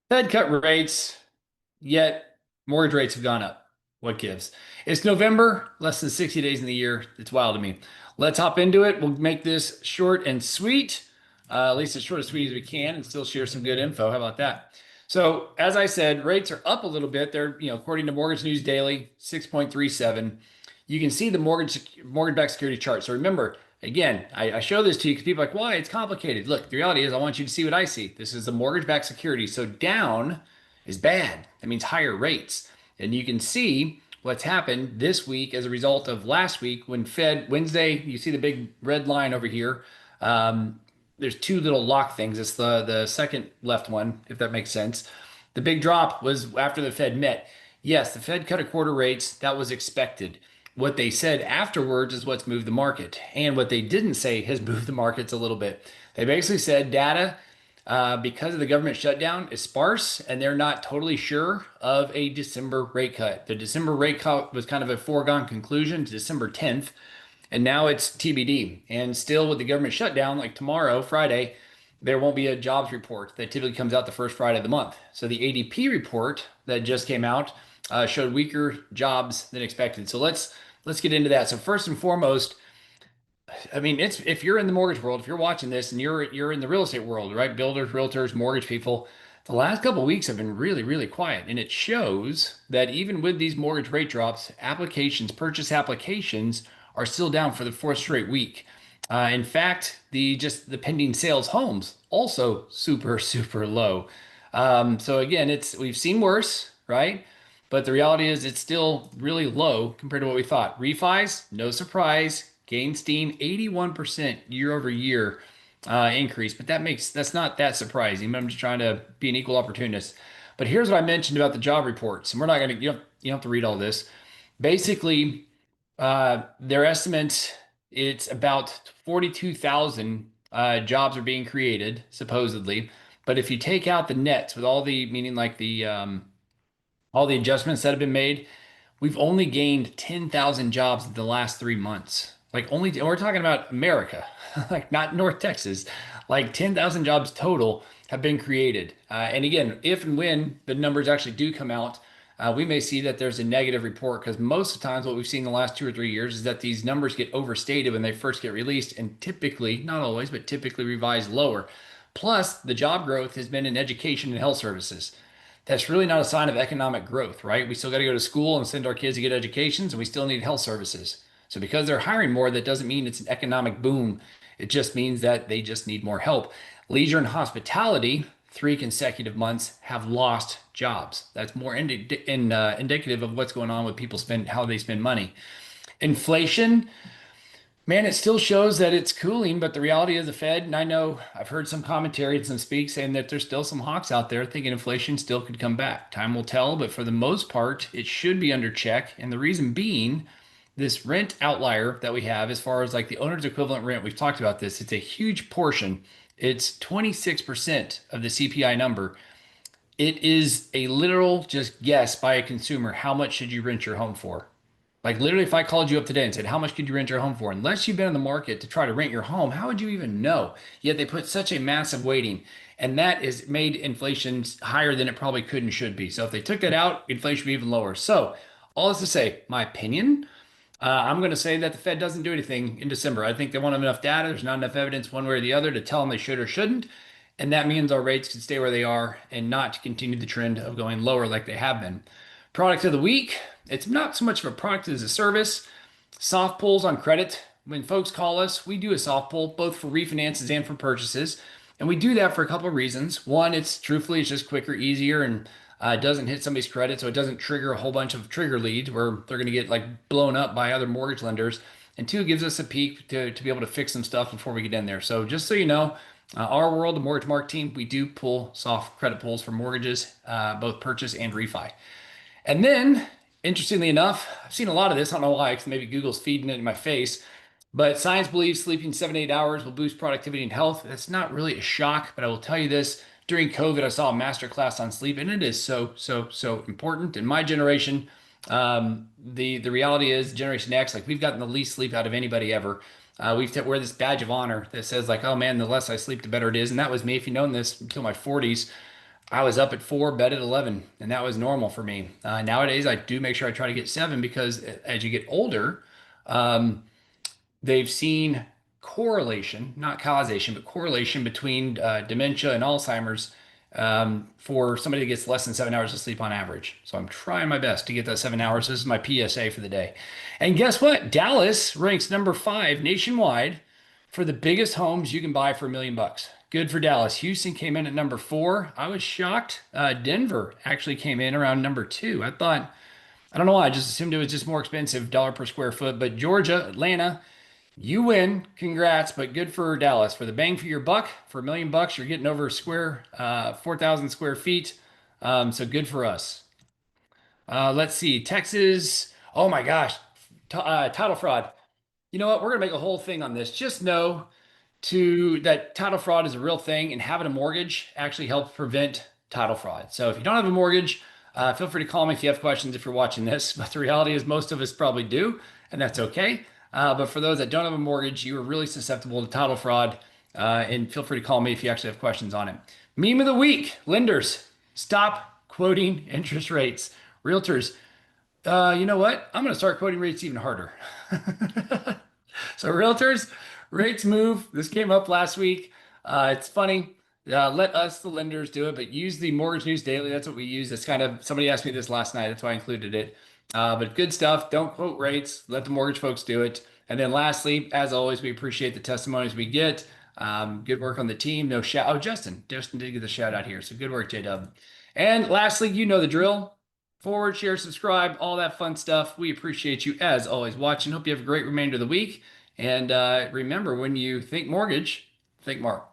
Fed cut rates, yet mortgage rates have gone up. What gives? It's November, less than 60 days in the year. It's wild to me. Let's hop into it. We'll make this short and sweet, at least as short and sweet as we can, and still share some good info. How about that? So, as I said, rates are up a little bit. They're, according to Mortgage News Daily, 6.37. You can see the mortgage-backed security chart. So remember, again, I show this to you because people are like, why? It's complicated. Look, the reality is I want you to see what I see. This is the mortgage-backed security. So down is bad. That means higher rates. And you can see what's happened this week as a result of last week when Fed Wednesday, you see the big red line over here. Um, there's two little lock things. It's the second left one, if that makes sense. The big drop was after the Fed met. Yes, the Fed cut a quarter rates. That was expected. What they said afterwards is what's moved the market. And what they didn't say has moved the markets a little bit. They basically said data, because of the government shutdown, is sparse, and they're not totally sure of a December rate cut. The December rate cut was kind of a foregone conclusion to December 10th, and now it's TBD. And still, with the government shutdown, like tomorrow, Friday, there won't be a jobs report that typically comes out the first Friday of the month. So the ADP report that just came out showed weaker jobs than expected. So let's get into that. So first and foremost, I mean, it's if you're in the mortgage world, if you're watching this and you're in the real estate world, right? Builders, realtors, mortgage people, the last couple of weeks have been really, really quiet. And it shows that even with these mortgage rate drops, applications, purchase applications are still down for the fourth straight week. In fact, the pending sales homes also super, super low. So again, it's we've seen worse, right? But the reality is it's still really low compared to what we thought. Refis, no surprise, gained steam, 81% year over year increase. But that's not that surprising. I'm just trying to be an equal opportunist. But here's what I mentioned about the job reports, and we're not going to you don't have to read all this. Basically, their estimates, it's about 42,000 jobs are being created supposedly. But if you take out the nets with all the meaning like the all the adjustments that have been made, we've only gained 10,000 jobs in the last 3 months. Like only, we're talking about America, like not North Texas, like 10,000 jobs total have been created. And again, if and when the numbers actually do come out, we may see that there's a negative report because most of the times what we've seen in the last 2 or 3 years is that these numbers get overstated when they first get released and typically, not always, but typically revised lower. Plus, the job growth has been in education and health services. That's really not a sign of economic growth, right? We still got to go to school and send our kids to get educations, and we still need health services. So because they're hiring more, that doesn't mean it's an economic boom. It just means that they just need more help. Leisure and hospitality, 3 consecutive months, have lost jobs. That's more indicative of what's going on with people spend how they spend money. Inflation, man, it still shows that it's cooling, but the reality is the Fed, and I know I've heard some commentary and some speak saying that there's still some hawks out there thinking inflation still could come back. Time will tell, but for the most part, it should be under check. And the reason being, this rent outlier that we have, as far as like the owner's equivalent rent, we've talked about this, it's a huge portion. It's 26% of the CPI number. It is a literal just guess by a consumer. How much should you rent your home for? Like literally, if I called you up today and said, how much could you rent your home for? Unless you've been in the market to try to rent your home, how would you even know? Yet they put such a massive weighting, and that is made inflation higher than it probably could and should be. So if they took that out, inflation would be even lower. So all this to say, my opinion, I'm going to say that the Fed doesn't do anything in December. I think they won't have enough data. There's not enough evidence one way or the other to tell them they should or shouldn't. And that means our rates can stay where they are and not continue the trend of going lower like they have been. Product of the week, it's not so much of a product as a service. Soft pulls on credit. When folks call us, we do a soft pull both for refinances and for purchases. And we do that for a couple of reasons. One, it's truthfully, it's just quicker, easier, and it doesn't hit somebody's credit. So it doesn't trigger a whole bunch of trigger leads where they're going to get like blown up by other mortgage lenders. And two, it gives us a peek to be able to fix some stuff before we get in there. So just so you know, our world, the Mortgage Mark team, we do pull soft credit pulls for mortgages, both purchase and refi. And then, interestingly enough, I've seen a lot of this. I don't know why, because maybe Google's feeding it in my face. But science believes sleeping 7 to 8 hours will boost productivity and health. That's not really a shock, but I will tell you this. During COVID, I saw a master class on sleep, and it is so, so, so important. In my generation, the reality is Generation X, like we've gotten the least sleep out of anybody ever. Wear this badge of honor that says like, oh man, the less I sleep, the better it is. And that was me. If you known this until my 40s, I was up at 4, bed at 11, and that was normal for me. Nowadays, I do make sure I try to get 7 because as you get older, um, they've seen correlation, not causation, but correlation between dementia and Alzheimer's for somebody that gets less than 7 hours of sleep on average. So I'm trying my best to get that 7 hours. This is my PSA for the day. And guess what? Dallas ranks number 5 nationwide for the biggest homes you can buy for $1 million. Good for Dallas. Houston came in at number 4. I was shocked. Denver actually came in around number 2. I don't know why. I just assumed it was just more expensive, dollar per square foot. But Georgia, Atlanta, you win. Congrats, but good for Dallas. For the bang for your buck, for $1 million, you're getting over 4,000 square feet. So good for us. Let's see. Texas. Oh my gosh. Title fraud. You know what? We're going to make a whole thing on this. Just know that title fraud is a real thing, and having a mortgage actually helps prevent title fraud. So if you don't have a mortgage, feel free to call me if you have questions if you're watching this. But the reality is most of us probably do, and that's okay. But for those that don't have a mortgage, you are really susceptible to title fraud. And feel free to call me if you actually have questions on it. Meme of the week: lenders, stop quoting interest rates. Realtors, you know what? I'm going to start quoting rates even harder. So realtors, rates move. This came up last week. It's funny. Let us, the lenders, do it, but use the Mortgage News Daily. That's what we use. That's kind of somebody asked me this last night. That's why I included it. But good stuff. Don't quote rates. Let the mortgage folks do it. And then lastly, as always, we appreciate the testimonies we get. Good work on the team. No shout. Oh, Justin. Justin did get the shout out here. So good work, J-Dub. And lastly, you know the drill. Forward, share, subscribe, all that fun stuff. We appreciate you as always watching. Hope you have a great remainder of the week. And remember, when you think mortgage, think Mark.